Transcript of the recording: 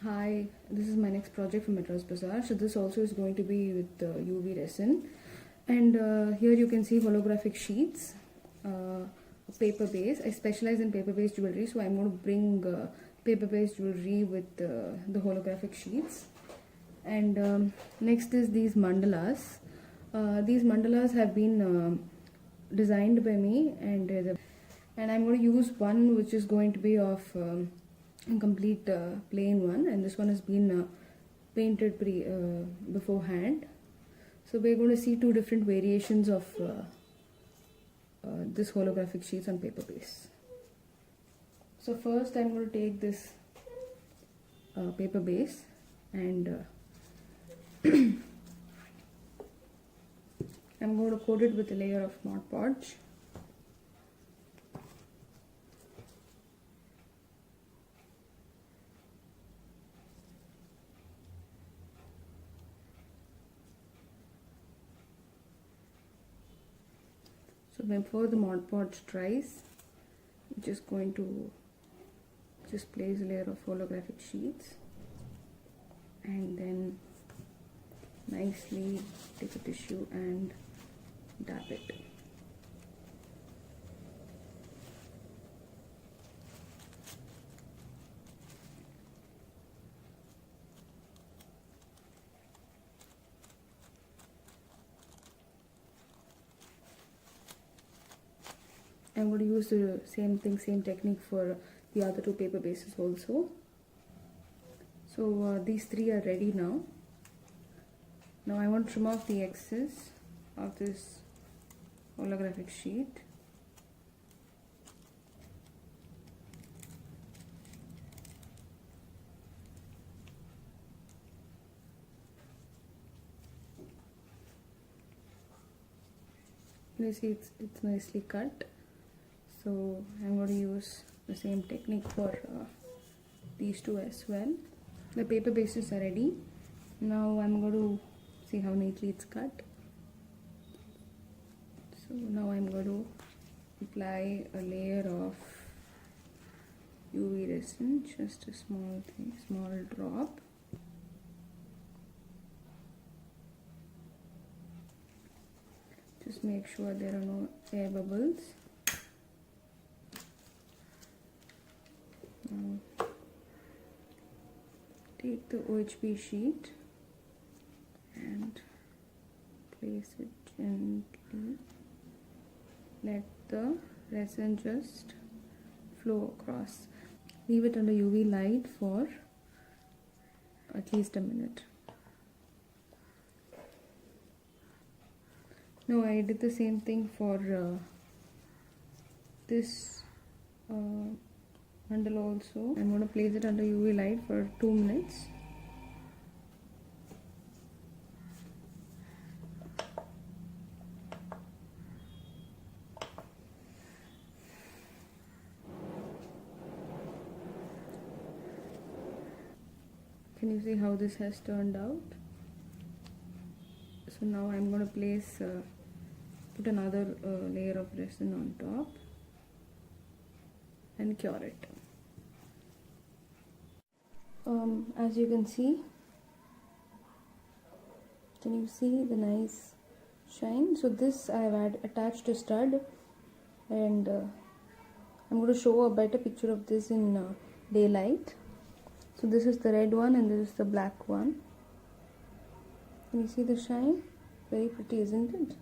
Hi, this is my next project for Madras Bazaar. So this also is going to be with UV resin, and here you can see holographic sheets, paper base. I specialize in paper based jewelry, so I'm going to bring paper based jewelry with the holographic sheets. And next is these mandalas. These mandalas have been designed by me, and I'm going to use one which is going to be of a complete plain one, and this one has been painted beforehand. So we're going to see two different variations of this holographic sheets on paper base. So first I'm going to take this paper base and I'm going to coat it with a layer of Mod Podge. So before the Mod Podge dries, I'm just going to place a layer of holographic sheets and then nicely take a tissue and dab it. I'm going to use the same technique for the other two paper bases also. So these three are ready now. Now I want to trim off the excess of this holographic sheet. You see it's nicely cut. So I'm going to use the same technique for these two as well. The paper bases are ready. Now I'm going to see how neatly it's cut. So now I'm going to apply a layer of UV resin, just a small drop. Just make sure there are no air bubbles. Now take the OHP sheet and place it gently. Let the resin just flow across. Leave it under UV light for at least a minute. Now I did the same thing for this mandala also. I'm going to place it under UV light for 2 minutes. Can you see how this has turned out? So now I'm going to put another layer of resin on top and cure it. As you can see the nice shine? So this I have attached a stud, and I'm going to show a better picture of this in daylight. So this is the red one and this is the black one. Can you see the shine? Very pretty, isn't it?